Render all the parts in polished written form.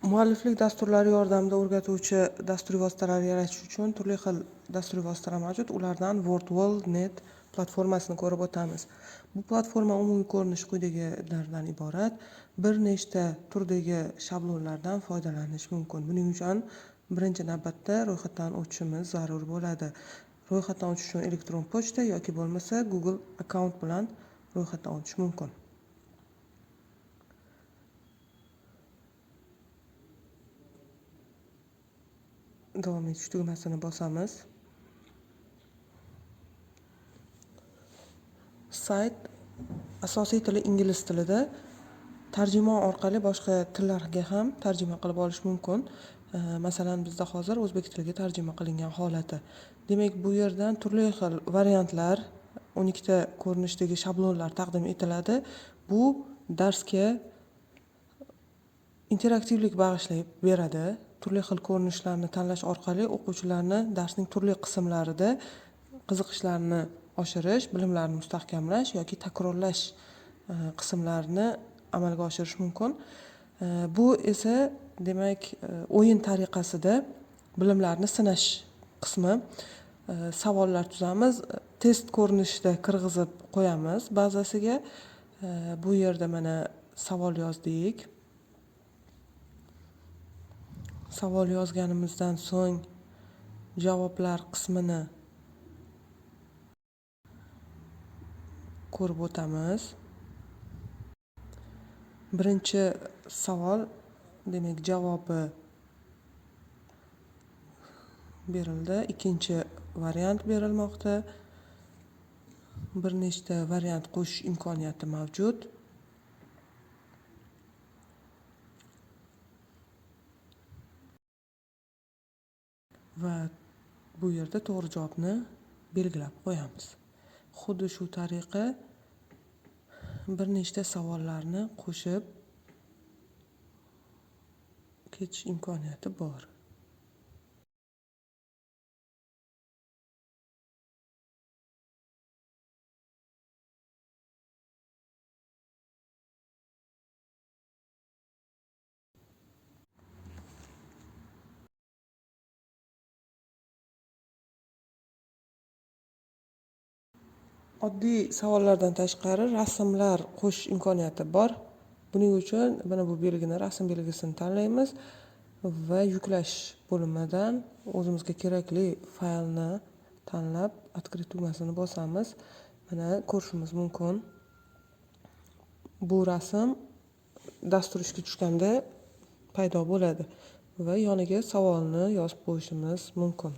Mualliflik dasturlari yordamida o'rgatuvchi dasturiy vositalar yaratish uchun turli xil dasturiy vositalar mavjud. Ulardan WordWall.net platformasini ko'rib o'tamiz. Bu platforma umumiy ko'rinishi quyidagilardan iborat. Bir nechta turdagi shablonlardan foydalanish mumkin. Buning uchun birinchi navbatda ro'yxatdan o'tishimiz zarur bo'ladi. Ro'yxatdan o'tish uchun elektron pochta yoki bo'lmasa Google akkaunt bilan ro'yxatdan o'tish mumkin. Davom etish tugmasini bosamiz. Sayt asosiy tili ingliz tilida, tarjimon orqali boshqa tillarga ham tarjima qilib olish mumkin. Masalan, bizda hozir o'zbek tiliga tarjima qilingan holati. Demak, bu yerdan turli xil variantlar, 12 ta ko'rinishdagi shablonlar taqdim etiladi. Bu darsga interaktivlik bag'ishlab beradi. Turli xil ko'rinishlarni tanlash orqali o'quvchilarni darsning turli qismlarida qiziqishlarini oshirish, bilimlarini mustahkamlash yoki takrorlash qismlarini amalga oshirish mumkin. Bu esa demak o'yin tariqasida bilimlarni sinash qismi. Savollar tuzamiz, test ko'rinishida kirgizib qo'yamiz bazasiga. Bu yerda mana savol yozdik. Savol yozganimizdan so'ng javoblar qismini ko'rib o'tamiz. Birinchi savol, demak javobi berildi. Ikkinchi variant berilmoqda. Bir nechta variant qo'shish imkoniyati mavjud. Va bu yerda to'g'ri javobni belgilab qo'yamiz. Xuddi shu tariqa bir nechta savollarni qo'shib ketish imkoniyati bor. Oddiy savollardan tashqari rasmlar qo'shish imkoniyati bor. Buning uchun mana bu belgini, rasm belgisini tanlaymiz va yuklash bo'limidan o'zimizga kerakli faylni tanlab, открыть tugmasini bosamiz. Mana ko'rishimiz mumkin. Bu rasm dastur ishga tushganda paydo bo'ladi va yoniga savolni yozib qo'yishimiz mumkin.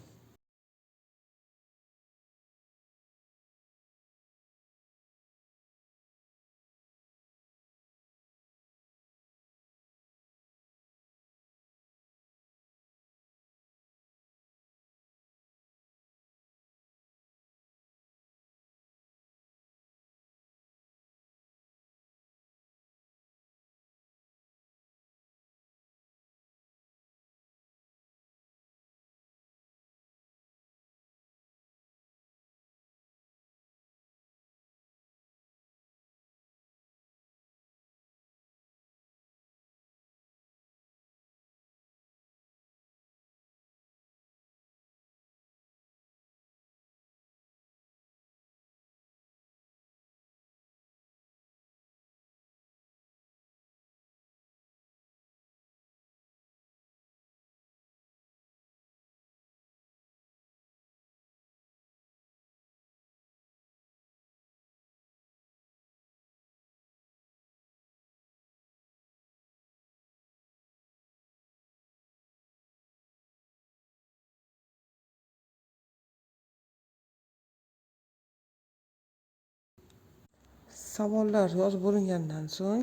Savollar yozib bo'lingandan so'ng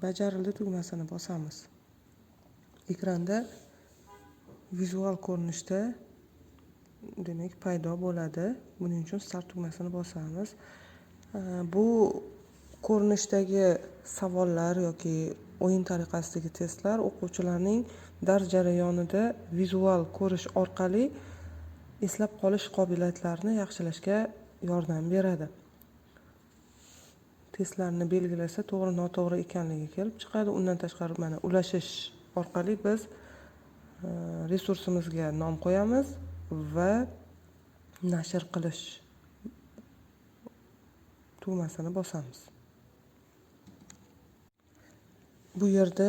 bajarildi tugmasini bosamiz. Ekranda vizual ko'rinishda demak paydo bo'ladi. Buning uchun start tugmasini bosamiz. Bu ko'rinishdagi savollar yoki o'yin tariqasidagi testlar o'quvchilarning dars jarayonida vizual ko'rish orqali eslab qolish qobiliyatlarini yaxshilashga yordam beradi. Testlarni belgilasa to'g'ri noto'g'ri ekanligi kelib chiqadi. Undan tashqari mana ulashish orqali biz resursimizga nom qo'yamiz va nashr qilish tugmasini bosamiz. Bu yerda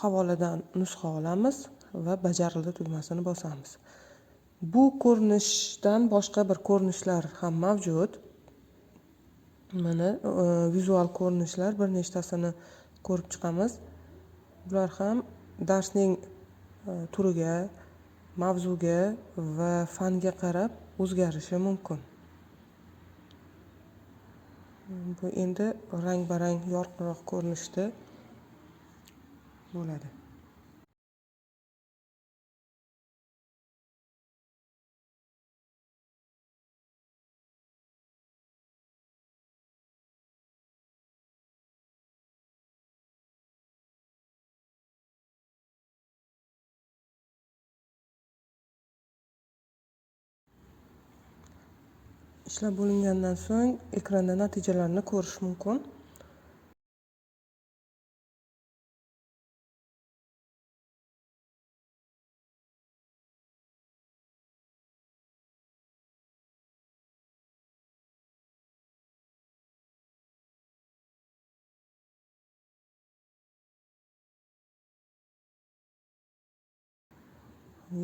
havoladan nusxa olamiz va bajarildi tugmasini bosamiz. Bu ko'rinishdan boshqa bir ko'rinishlar ham mavjud. Mana vizual ko'rinishlar bir nechtasini ko'rib chiqamiz. Bular ham darsning turiga, mavzuga va fanga qarab o'zgarishi mumkin. Bu endi rang-barang yorqinroq ko'rinishda bo'ladi. Ishlab bo'lingandan so'ng ekranda natijalarni ko'rish mumkin.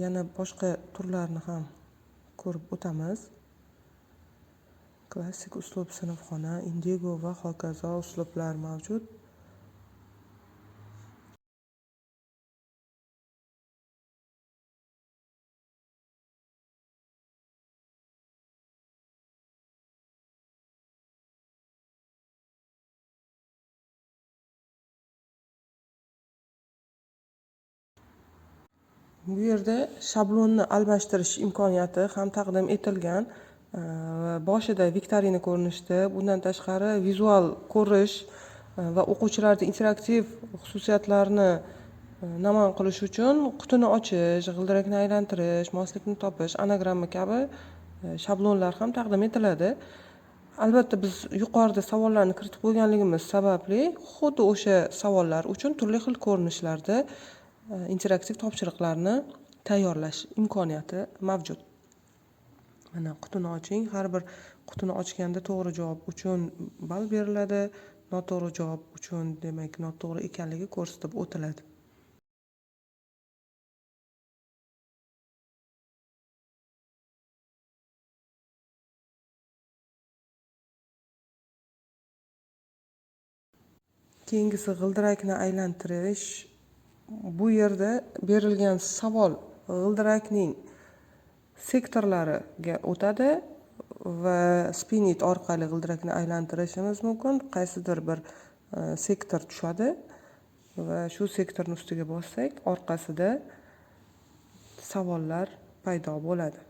Yana boshqa turlarni ham ko'rib o'tamiz. Klassik uslub, sinfxona, indigo va hokazo uslublar mavjud. Bu yerda shablonni almashtirish imkoniyati ham taqdim etilgan. Boshida viktorina ko'rinishda, bundan tashqari vizual ko'rish va o'quvchilarda interaktiv xususiyatlarni namoyon qilish uchun qutini ochish, g'ildirakni aylantirish, moslikni topish, anagramma kabi shablonlar ham taqdim etiladi. Albatta biz yuqorida savollarni kiritib qo'yganligimiz sababli xuddi o'sha savollar uchun turli xil ko'rinishlarda interaktiv topshiriqlarni tayyorlash imkoniyati mavjud. Mana qutini oching. Har bir qutini ochganda to'g'ri javob uchun ball beriladi, noto'g'ri javob uchun demak noto'g'ri ekanligi ko'rsatib o'tiladi. Keyingisi g'ildirakni aylantirish. Bu yerda berilgan savol g'ildirakning sektorlariga o'tadi va spinit orqali g'ildirakni aylantirishimiz mumkin. Qaysidir bir sektor tushadi va shu sektorning ustiga bossak, orqasida savollar paydo bo'ladi.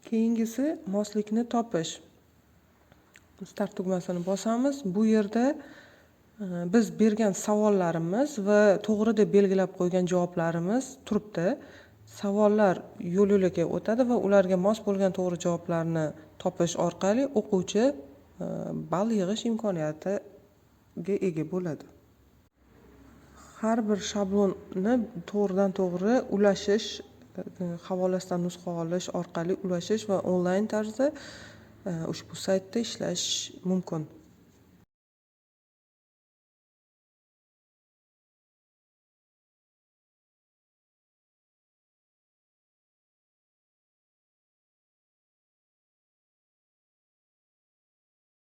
Keyingisi moslikni topish. Start tugmasini bosamiz. Bu yerda biz bergan savollarimiz va to'g'ri deb belgilab qo'ygan javoblarimiz turibdi. Savollar yo'l-yo'laga o'tadi va ularga mos bo'lgan to'g'ri javoblarni topish orqali o'quvchi ball yig'ish imkoniyatiga ega bo'ladi. Har bir shablonni to'g'ridan to'g'ri ulashish, havolasidan nusxa olish orqali ulashish va onlayn tarzda ushbu saytda ishlash mumkin.